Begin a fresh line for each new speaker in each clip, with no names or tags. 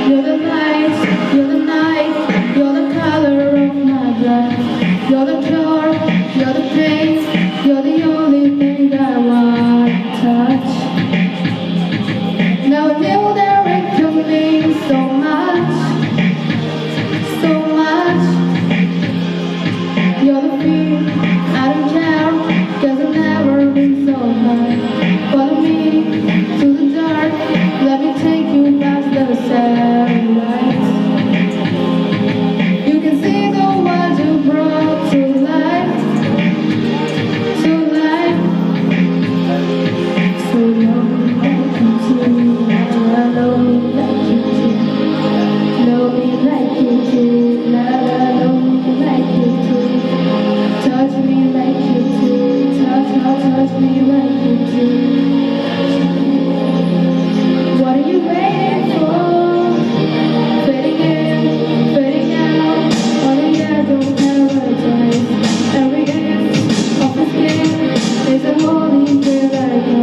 You're the light, you're the night, you're the color of my blood. You're the cure, you're the pain, you're the only thing I want to touch. Never knew that it could mean so much, so much. You're the fear, I don't care, 'cause I've never been so high. Follow me to the dark, let me take you past the satellites. You can see the world you brought to life, to life. So love me like you do, love me like you do, love me like you do, love me like you do, touch me like you do, touch me like you do. What are you waiting for? Fading in, fading out, on a yellow paradise. Every inch of the skin is a holy grail I go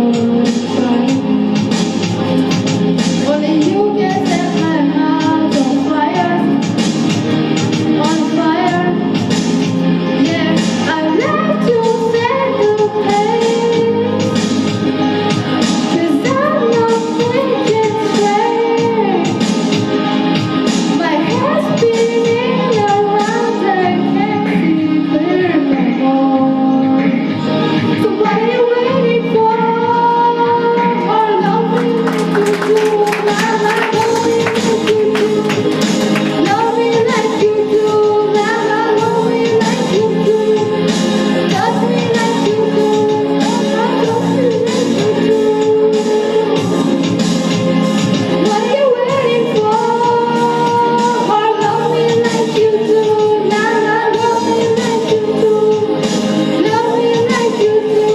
find. Only you can set my heart on fire, on fire. Yeah, I love to set the pace, 'cause I'm not thinking straight. My head's spinning around, I can't see clear no more. So what are you waiting for? Or love me like you do, mama, love me like you do, love me like you do, mama, love me like you do, touch me like you do, mama, touch me like you do. What are you waiting for? Or love me like you do, mama, love me like you do, love me like you do,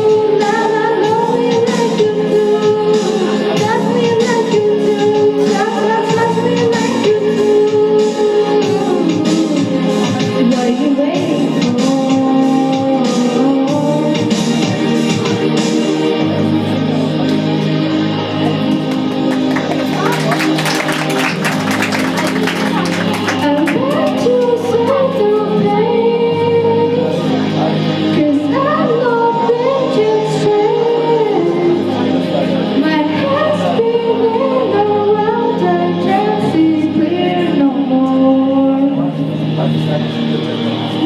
mama, love me like you do, touch me like you do, touch me like you do. What are you waiting for? I want to set the pace, 'cause I'm not thinking straight. My head's spinning around, I can't see clear no more.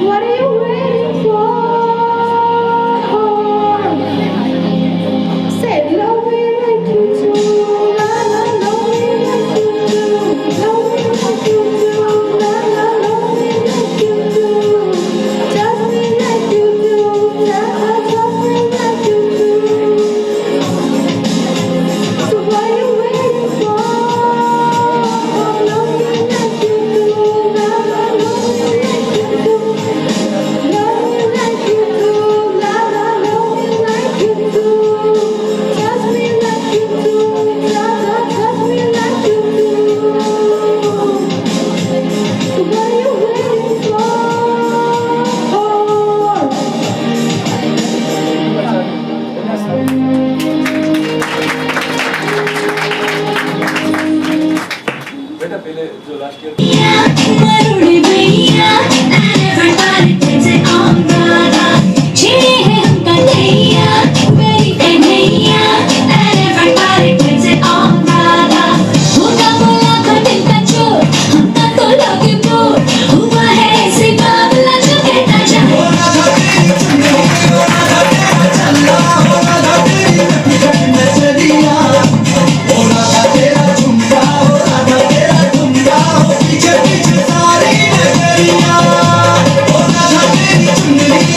What are you waiting for? Say love me like you do, mama, love me like you do, love me like you do, mama, love me like you do, touch me like you do, touch me like you do. So what are you waiting for? Love me like you do, mama, love me like you do, love me like you do, mama, love me like you do, touch me like you do, touch me like you do. So what are you waiting for?
बेटा पहले जो last year
Everybody takes it on, brother. Chile है हमका नैया, मेरी Kanhaiya. Everybody takes it on, brother. हुआ बोला खटिन का चोर, हमका तो लगे बोर. हुआ है ऐसे बाबला जो कहता जाए.
पीछे पीछे सारी नगरिया, ओ राधा तेरी चुनरी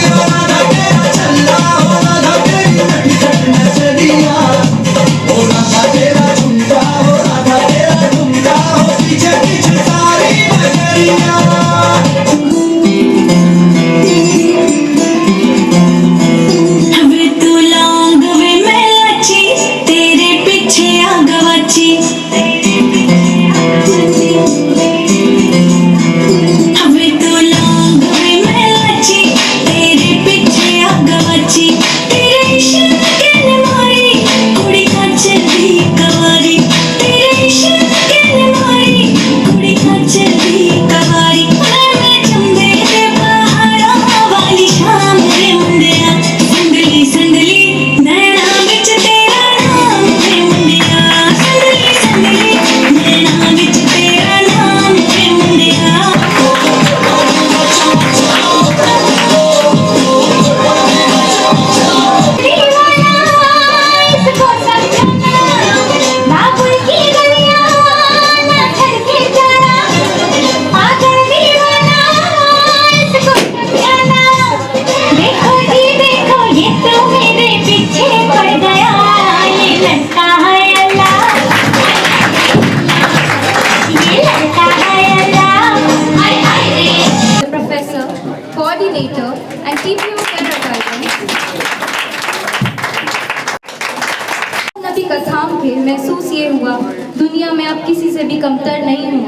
कमतर नहीं हूँ।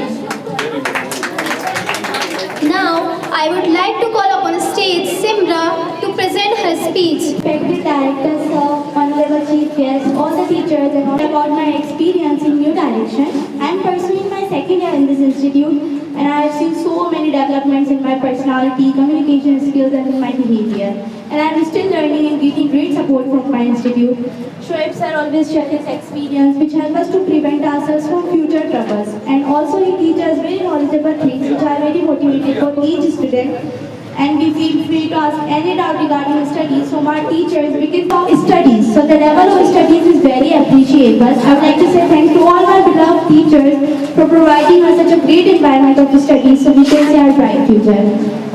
Now, I would like to call upon stage Simra to present her speech.
Respected director, sir, honorable chief guest, all the teachers, and all about my experience in New Direction. I am pursuing my second year in this institute, and I have seen so many developments in my personality, communication skills, and in my behavior. And I am still learning and getting great support from my institute. Shoaib sir always shares his experience, which help us to prevent ourselves from future troubles. And also he teaches very knowledgeable things, which are very motivating for each student. And we feel free to ask any doubt regarding studies from our teachers because of studies. So the level of studies is very appreciable. I would like to say thanks to all my beloved teachers for providing us such a great environment of studies so we can see our bright future.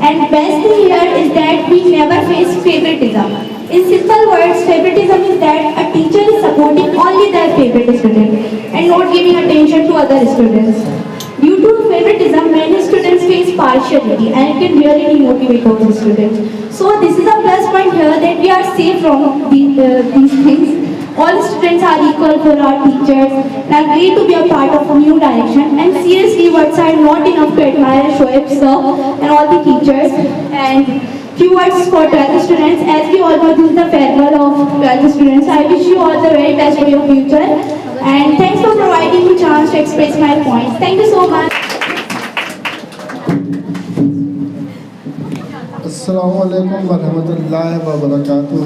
And best thing here is that we never face favoritism. In simple words, favoritism is that a teacher is supporting only their favorite student and not giving attention to other students. Due to favoritism, many students face partiality and it can really demotivate those students. So this is a plus point here that we are safe from these things. All students are equal for our teachers and are glad to be a part of a New Direction. And seriously, words are not enough to admire Shoaib sir and all the teachers. And few words for 12th students. As we all know, this is the farewell of 12th students. I wish you all the very best for your future. And thanks for providing me chance to express my points. Thank you so much.
Assalamu alaikum wa rahmatullahi wa barakatuh.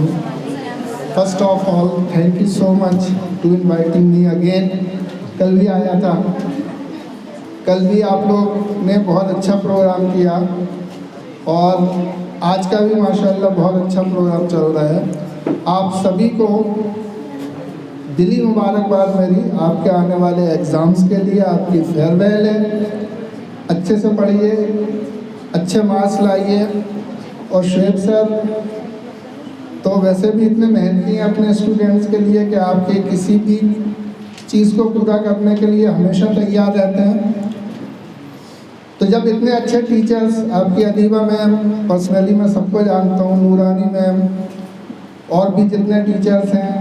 First of all, thank you so much to inviting me again. कल भी आया था, कल भी आप लोग ने बहुत अच्छा प्रोग्राम किया और आज का भी माशाल्लाह बहुत अच्छा प्रोग्राम चल रहा है। आप सभी को दिली मुबारकबाद मेरी आपके आने वाले एग्ज़ाम्स के लिए। आपकी फेयरवेल है, अच्छे से पढ़िए, अच्छे मार्क्स लाइए। और शोएब सर तो वैसे भी इतने मेहनती हैं अपने स्टूडेंट्स के लिए कि आपके किसी भी चीज़ को पूरा करने के लिए हमेशा तैयार रहते हैं। तो जब इतने अच्छे टीचर्स, आपकी अदीबा मैम, पर्सनली मैं सबको जानता हूँ, नूरानी मैम और भी जितने टीचर्स हैं,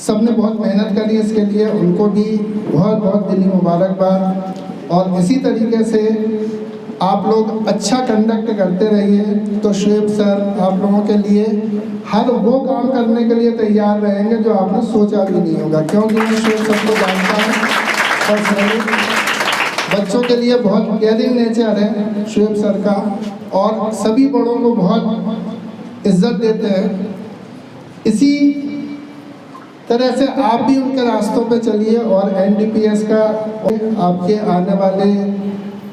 सब ने बहुत मेहनत करी इसके लिए, उनको भी बहुत बहुत दिली मुबारकबाद। और इसी तरीके से आप लोग अच्छा कंडक्ट करते रहिए तो शोएब सर आप लोगों के लिए हर वो काम करने के लिए तैयार रहेंगे जो आपने सोचा भी नहीं होगा, क्योंकि मैं शोएब सर को जानता हूँ पर्सनली। बच्चों के लिए बहुत केयरिंग नेचर है शोएब सर का और सभी बड़ों को बहुत इज्जत देते हैं। इसी तरह से आप भी उनके रास्तों पे चलिए और NDPS का आपके आने वाले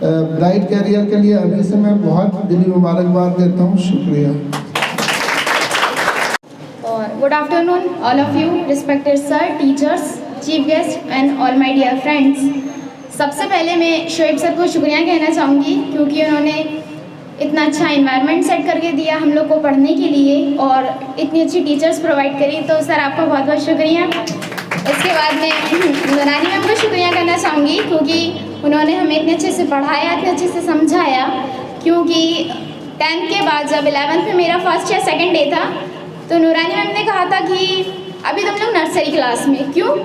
ब्राइट कैरियर के लिए अभी से मैं बहुत दिली मुबारकबाद देता हूँ। शुक्रिया।
Good afternoon, all of you, respected sir, teachers, chief guest and all my dear friends. सबसे पहले मैं शोएब सर को शुक्रिया कहना चाहूँगी क्योंकि उन्होंने इतना अच्छा इन्वायरमेंट सेट करके दिया हम लोग को पढ़ने के लिए और इतनी अच्छी टीचर्स प्रोवाइड करी, तो सर आपका बहुत बहुत शुक्रिया। इसके बाद मैं नूरानी मैम को शुक्रिया करना चाहूँगी क्योंकि उन्होंने हमें इतने अच्छे से पढ़ाया, इतने अच्छे से समझाया। क्योंकि 10th के बाद जब 11th में मेरा फर्स्ट या सेकंड डे था तो नूरानी मैम ने कहा था कि अभी तुम लोग नर्सरी क्लास में। क्यों?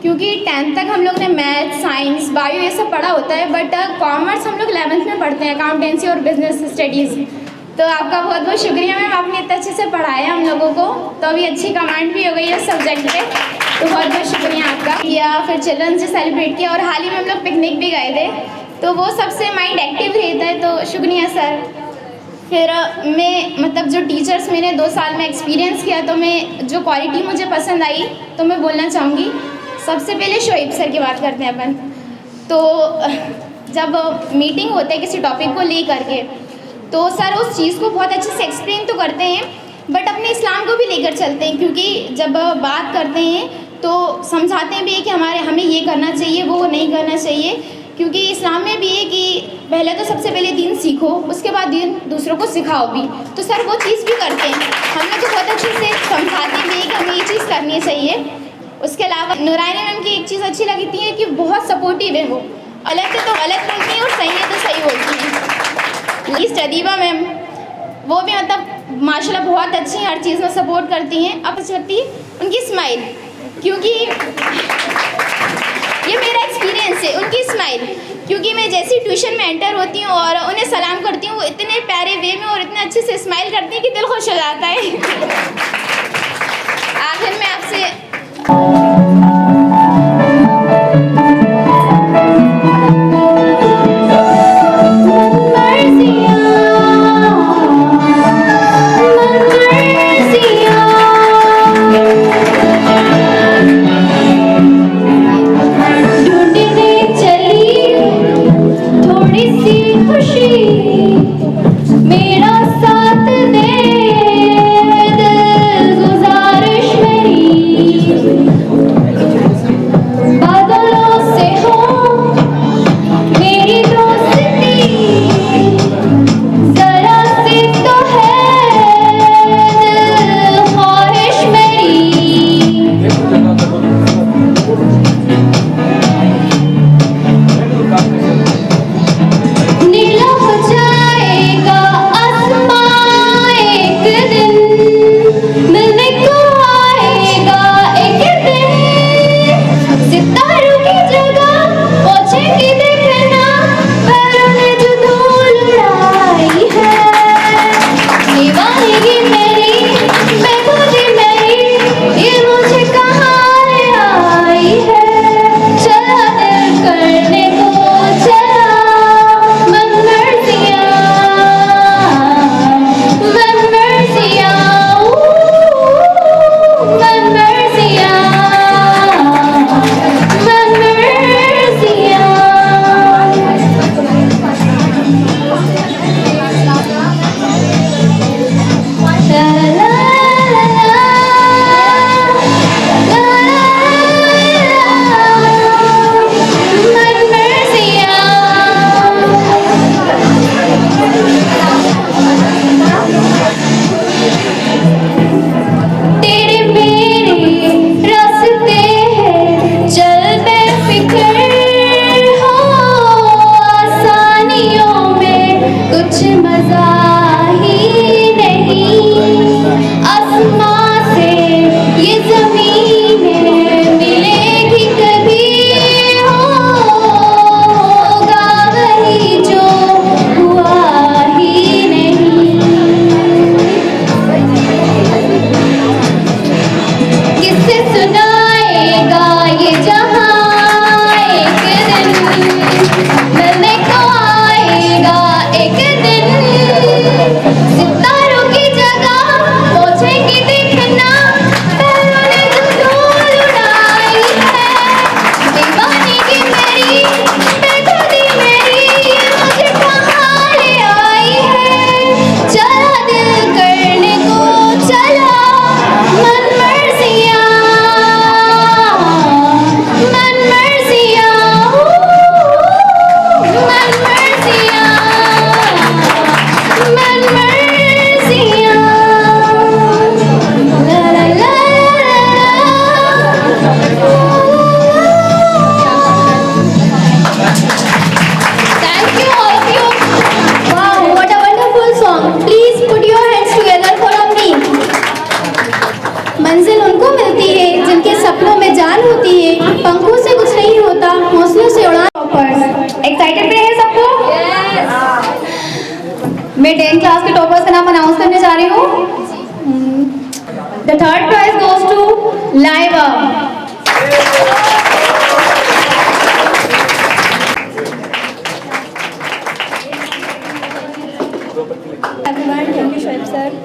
क्योंकि 10th तक हम लोग ने मैथ, साइंस, बायो ये सब पढ़ा होता है, बट कॉमर्स हम लोग 11th में पढ़ते हैं, अकाउंटेंसी और बिजनेस स्टडीज़। तो आपका बहुत बहुत शुक्रिया मैम, आपने इतना अच्छे से पढ़ाया हम लोगों को, तो अभी अच्छी कमांड भी हो गई है सब्जेक्ट पे, तो बहुत बहुत शुक्रिया आपका। या फिर चिल्ड्रंस डे सेलिब्रेट किया और हाल ही में हम लोग पिकनिक भी गए थे, तो वो सबसे माइंड एक्टिव रहता है, तो शुक्रिया सर। फिर मैं मतलब जो टीचर्स मैंने 2 साल में एक्सपीरियंस किया, तो मैं जो क्वालिटी मुझे पसंद आई तो मैं बोलना चाहूँगी। सबसे पहले शोएब सर की बात करते हैं अपन। तो जब मीटिंग होता है किसी टॉपिक को ले करके तो सर उस चीज़ को बहुत अच्छे से एक्सप्लेन तो करते हैं बट अपने इस्लाम को भी लेकर चलते हैं, क्योंकि जब बात करते हैं तो समझाते भी है कि हमें ये करना चाहिए, वो नहीं करना चाहिए। क्योंकि इस्लाम में भी है कि पहले तो सबसे पहले दीन सीखो, उसके बाद दीन दूसरों को सिखाओ भी। तो सर वो चीज़ भी करते हैं, हम लोग को बहुत अच्छे से समझाते भी हैं कि हमें ये चीज़ करनी चाहिए। उसके अलावा नूरानी मैम की एक चीज़ अच्छी लगती है कि बहुत सपोर्टिव है, वो अलग है तो अलग बोलती हैं और सही है तो सही बोलती हैं। लीस्ट अदीबा मैम, वो भी मतलब माशाल्लाह बहुत अच्छी हैं, हर चीज़ में सपोर्ट करती हैं। अब अच्छी लगती है उनकी स्माइल, क्योंकि ये मेरा एक्सपीरियंस है, उनकी स्माइल, क्योंकि मैं जैसी ट्यूशन में एंटर होती हूँ और उन्हें सलाम करती हूँ, वो इतने प्यारे वे में और इतने अच्छे से स्माइल करती हैं कि दिल खुश हो जाता है। आखिर में आपसे
मैं 10th क्लास के टॉपर्स का नाम अनाउंस करने जा रही हूँ। The third prize goes to लाइवा।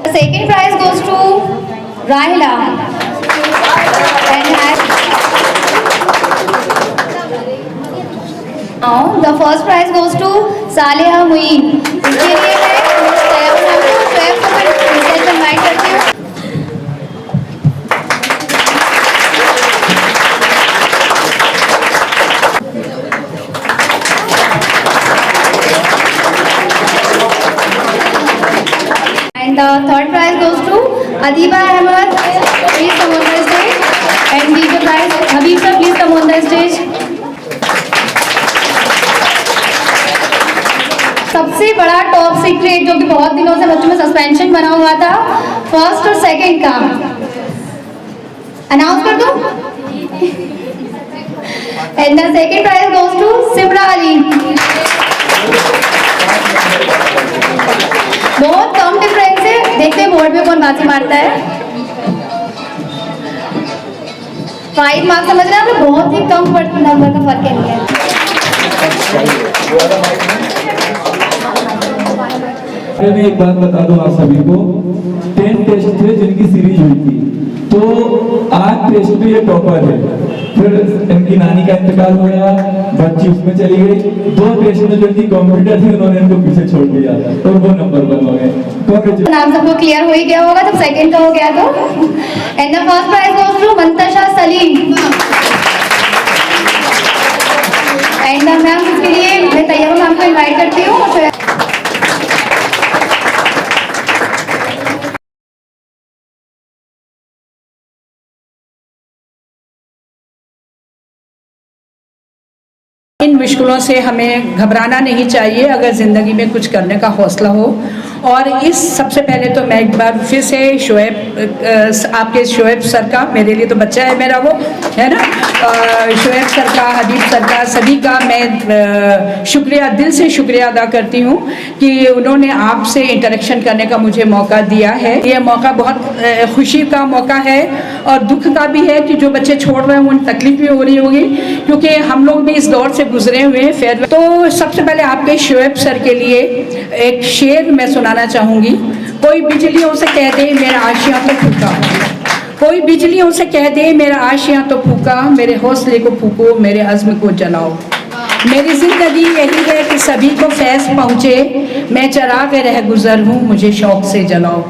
The second prize goes to Rahila. Now the first prize goes to Saleha Muin. इसके लिए मैं स्वयं को इनवाइट करती हूँ। And the third prize goes to Adiba Ahmed. Please come on the stage. And DJ prize, Habib sir, please come on the stage. सबसे बड़ा top secret जो कि बहुत दिनों से बच्चों में सस्पेंशन बना हुआ था, फर्स्ट और सेकंड का अनाउंस कर दूं। And the second prize goes to Simra Ali. बहुत कम डिफरेंस है, देखते हैं बोर्ड में कौन बाजी मारता है। 5 मार्क्स समझ रहे हैं आप, बहुत ही कम नंबर का फर्क है।
मैं एक बात बता दूं आप सभी को, 10 टेस्ट थे जिनकी सीरीज हुई थी, तो 8 टेस्ट में ये टॉपर है। फिर इनकी नानी का इंतकाल हो गया, बच्ची उसमें चली गई, 2 टेस्ट में जो इनकी कॉम्पिटिटर थी उन्होंने इनको पीछे छोड़ दिया और वो नंबर 1 हो गए।
नाम सबको क्लियर हो ही गया होगा जब सेकंड का हो गया तो। And the first prize goes to Mantasha Saleem. And ma'am इसके लिए मैं तैयार मैम को इनवाइट करती हूँ।
इन मुश्किलों से हमें घबराना नहीं चाहिए अगर ज़िंदगी में कुछ करने का हौसला हो। और इस सबसे पहले तो मैं एक बार फिर से आपके शोएब सर का, मेरे लिए तो बच्चा है मेरा वो, है ना, शोएब सर का, हबीब सर का, सभी का मैं शुक्रिया, दिल से शुक्रिया अदा करती हूँ कि उन्होंने आपसे इंटरेक्शन करने का मुझे मौका दिया है। ये मौका बहुत खुशी का मौका है और दुख का भी है कि जो बच्चे छोड़ रहे हैं उन तकलीफ भी हो रही होगी, क्योंकि हम लोग भी इस दौर से गुजरे हुए हैं फेयरवेल। तो सबसे पहले आपके शोएब सर के लिए एक शेर मैं सुनाना चाहूँगी। कोई बिजलियों से कह दे मेरा आशियाँ तो फूका, कोई बिजलियों से कह दे मेरा आशियाँ तो फूका, मेरे हौसले को फूको, मेरे अज़्म को जलाओ। मेरी ज़िंदगी यही है कि सभी को फैज़ पहुँचे, मैं चराग़ रह गुज़र हूँ, मुझे शौक़ से जलाओ।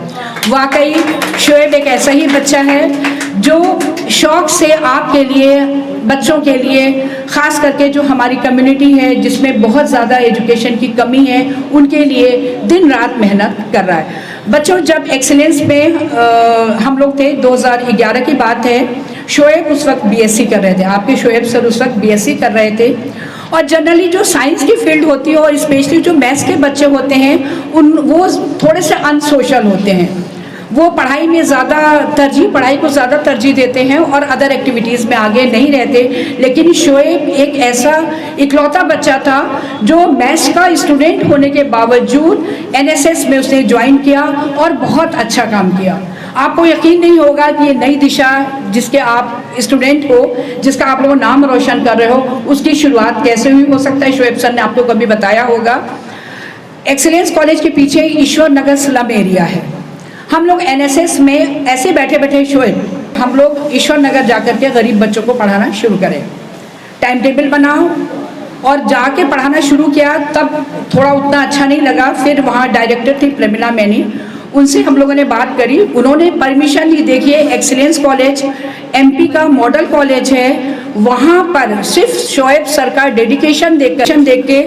वाकई शोएब एक ऐसा ही बच्चा है जो शौक़ से आपके लिए, बच्चों के लिए, ख़ास करके जो हमारी कम्युनिटी है जिसमें बहुत ज़्यादा एजुकेशन की कमी है, उनके लिए दिन रात मेहनत कर रहा है। बच्चों, जब एक्सीलेंस में हम लोग थे, 2011 की बात है, शोएब उस वक्त बीएससी कर रहे थे, आपके शोएब सर उस वक्त बीएससी कर रहे थे। और जनरली जो साइंस की फील्ड होती है और स्पेशली जो मैथ्स के बच्चे होते हैं वो थोड़े से अनसोशल होते हैं, वो पढ़ाई में पढ़ाई को ज़्यादा तरजीह देते हैं और अदर एक्टिविटीज़ में आगे नहीं रहते। लेकिन शोएब एक ऐसा इकलौता बच्चा था जो मैथ्स का स्टूडेंट होने के बावजूद एनएसएस में उसने ज्वाइन किया और बहुत अच्छा काम किया। आपको यकीन नहीं होगा कि ये नई दिशा जिसके आप स्टूडेंट हो, जिसका आप लोग नाम रोशन कर रहे हो, उसकी शुरुआत कैसे हुई। हो सकता है शोएब सर ने आपको कभी बताया होगा। एक्सीलेंस कॉलेज के पीछे ईश्वर नगर स्लम एरिया है। हम लोग एनएसएस में ऐसे बैठे बैठे शोएब, हम लोग ईश्वर नगर जाकर के गरीब बच्चों को पढ़ाना शुरू करें, टाइम टेबल बनाओ और जाके पढ़ाना शुरू किया। तब थोड़ा उतना अच्छा नहीं लगा, फिर वहाँ डायरेक्टर थी प्रमिला मैनी, उनसे हम लोगों ने बात करी, उन्होंने परमिशन ली। देखिए एक्सीलेंस कॉलेज एमपी का मॉडल कॉलेज है, वहाँ पर सिर्फ शोएब सर का डेडिकेशन देख के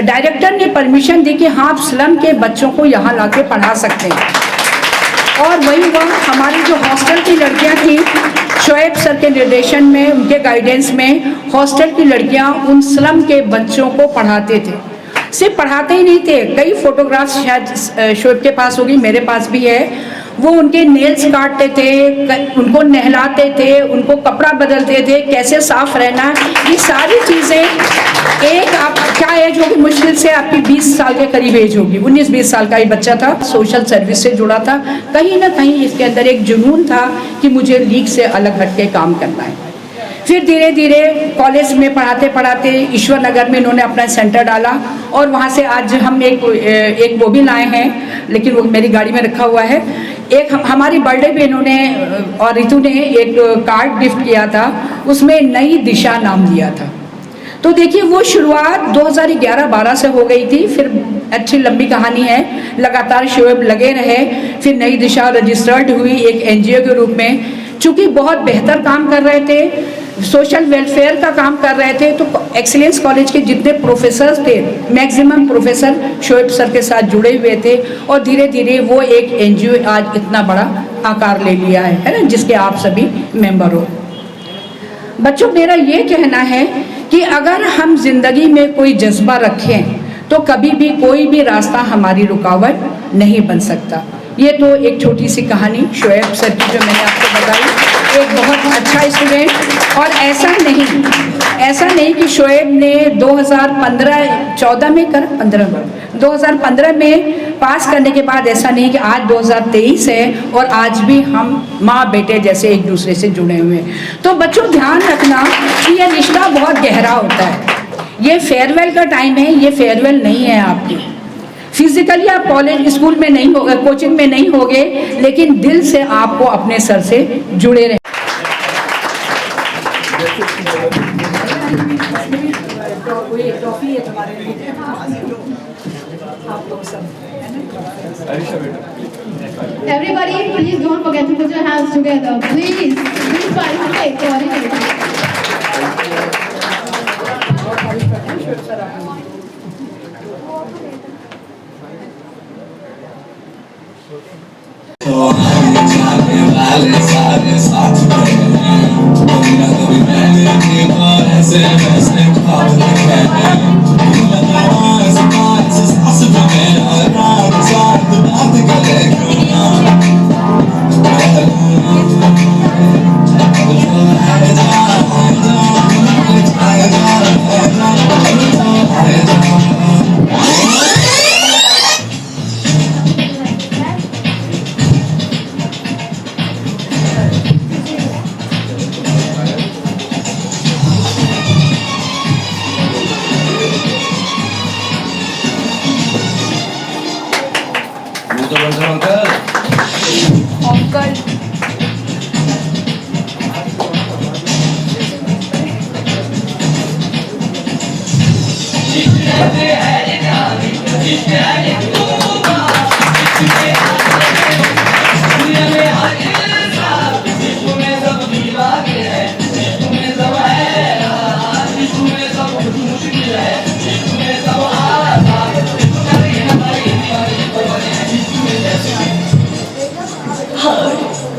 डायरेक्टर ने परमिशन दी कि हाँ आप स्लम के बच्चों को यहाँ ला के पढ़ा सकते हैं। और वही वह हमारी जो हॉस्टल की लड़कियाँ थी, शोएब सर के निर्देशन में, उनके गाइडेंस में हॉस्टल की लड़कियाँ उन स्लम के बच्चों को पढ़ाते थे। सिर्फ पढ़ाते ही नहीं थे, कई फोटोग्राफ्स शायद शोएब के पास होगी, मेरे पास भी है। वो उनके नेल्स काटते थे, उनको नहलाते थे, उनको कपड़ा बदलते थे, कैसे साफ रहना, ये सारी चीज़ें। एक आप क्या एज होगी, मुश्किल से आपकी 20 साल के करीब एज होगी, 19-20 साल का ही बच्चा था, सोशल सर्विस से जुड़ा था। कहीं ना कहीं इसके अंदर एक जुनून था कि मुझे लीग से अलग हट के काम करना है। फिर धीरे धीरे कॉलेज में पढ़ाते पढ़ाते ईश्वर नगर में इन्होंने अपना सेंटर डाला और वहाँ से आज हम एक वो भी लाए हैं, लेकिन वो मेरी गाड़ी में रखा हुआ है। एक हमारी बर्थडे पे इन्होंने और रितु ने एक कार्ड गिफ्ट किया था, उसमें नई दिशा नाम दिया था। तो देखिए वो शुरुआत 2011-12 से हो गई थी। फिर अच्छी लंबी कहानी है, लगातार शोएब लगे रहे। फिर नई दिशा रजिस्टर्ड हुई एक एनजीओ के रूप में। चूँकि बहुत बेहतर काम कर रहे थे, सोशल वेलफेयर का काम कर रहे थे, तो एक्सीलेंस कॉलेज के जितने प्रोफेसर थे, मैक्सिमम प्रोफेसर शोएब सर के साथ जुड़े हुए थे और धीरे धीरे वो एक एनजीओ आज इतना बड़ा आकार ले लिया है ना, जिसके आप सभी मेंबर हो। बच्चों, मेरा ये कहना है कि अगर हम जिंदगी में कोई जज्बा रखें तो कभी भी कोई भी रास्ता हमारी रुकावट नहीं बन सकता। ये तो एक छोटी सी कहानी शोएब सर की जो मैंने आपको बताई। एक बहुत अच्छा स्टूडेंट। और ऐसा नहीं कि शोएब ने 2014 में 2015 में पास करने के बाद ऐसा नहीं कि आज 2023 है और आज भी हम माँ बेटे जैसे एक दूसरे से जुड़े हुए हैं। तो बच्चों ध्यान रखना कि यह रिश्ता बहुत गहरा होता है। ये फेयरवेल का टाइम है, ये फेयरवेल नहीं है आपकी। फिजिकली आप कॉलेज स्कूल में नहीं होगे, कोचिंग में नहीं होगे, लेकिन दिल से आपको अपने सर से जुड़े रहे।
Everybody, please don't forget to put your hands together. Please participate.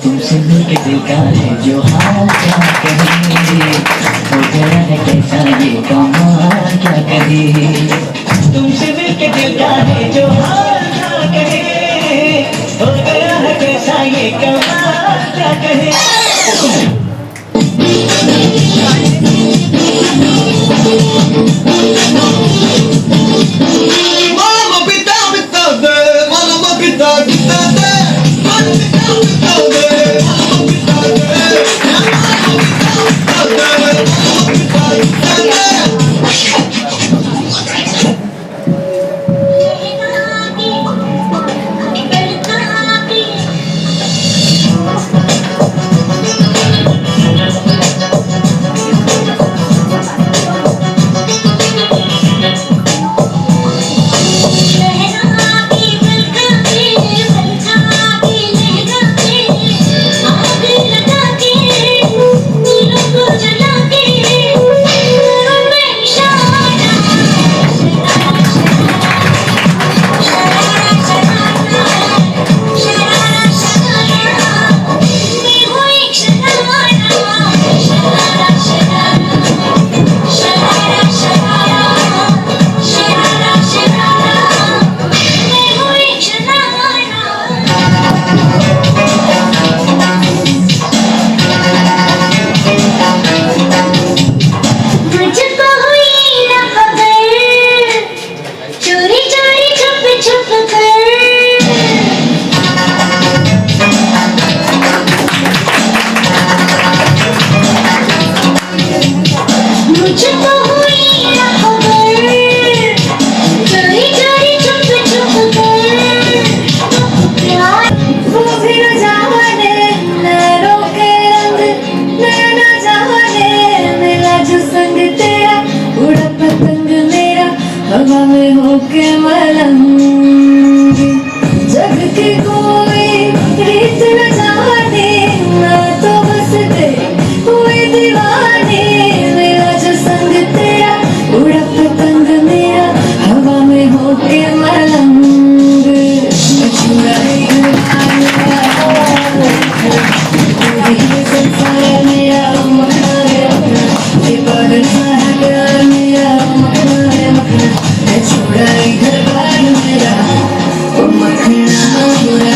तुमसे मिलके दिल का है जो हाल क्या कहे, हो गया है कैसा ये कमाल क्या कहे। तुमसे मिलके दिल का है जो हाल क्या कहे, हो गया है कैसा ये कमाल क्या कहे। हवा में होके मलंग जग की कोई रीत न जाने, ना तो बस तेरे कोई दीवाने। मेरा जो संग तेरा उड़ा पतंग मेरा, हवा में होके मलंग। छोड़ा इधर बार मेरा, ओ मखना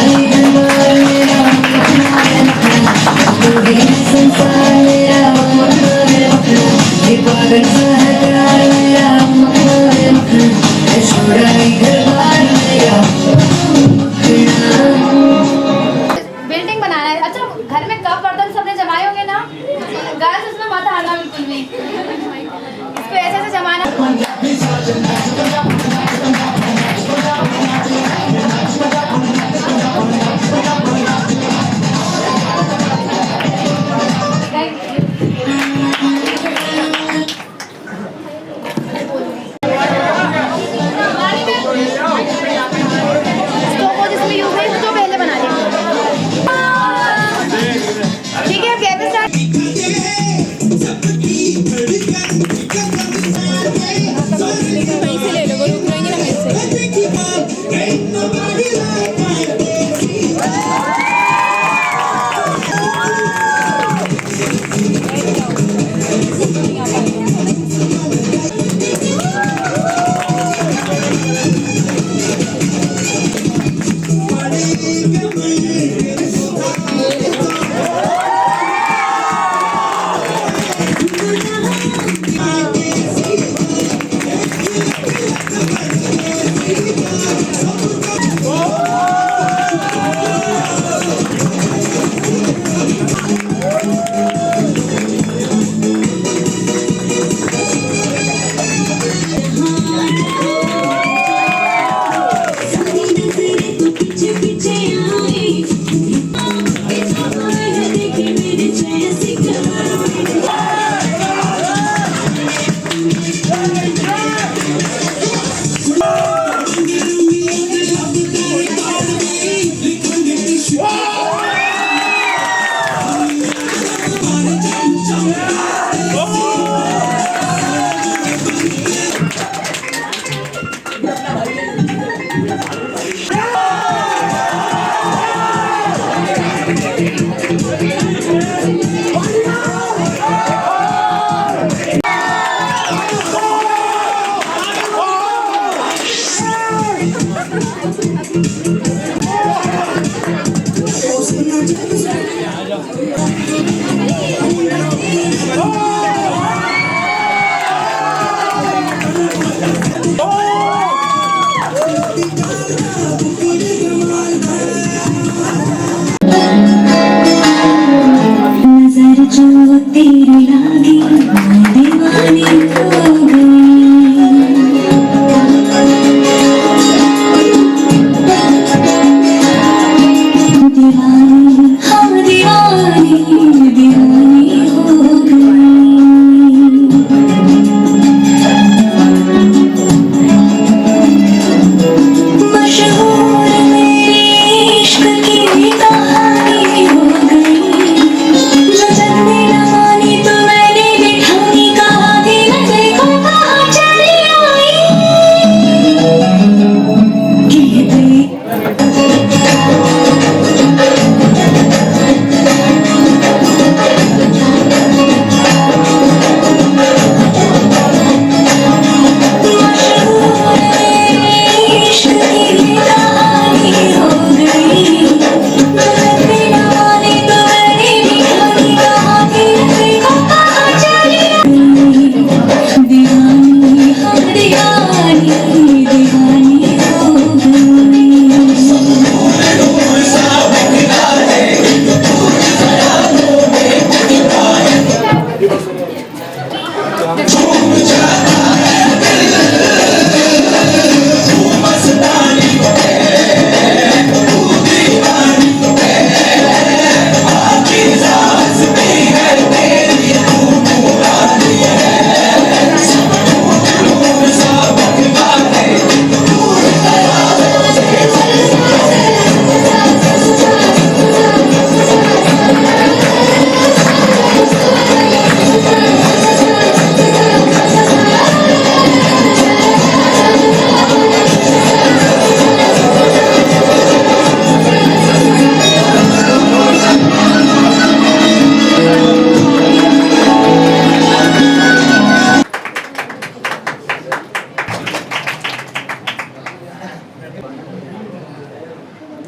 दीवानी दीवानी हो गई।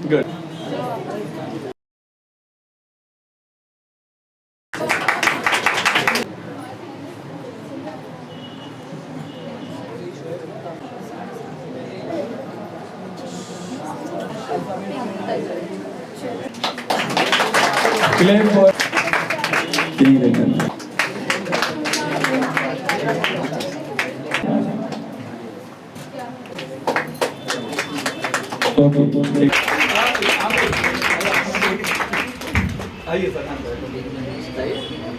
Good.
Clap for King. Okay.
आइए सर।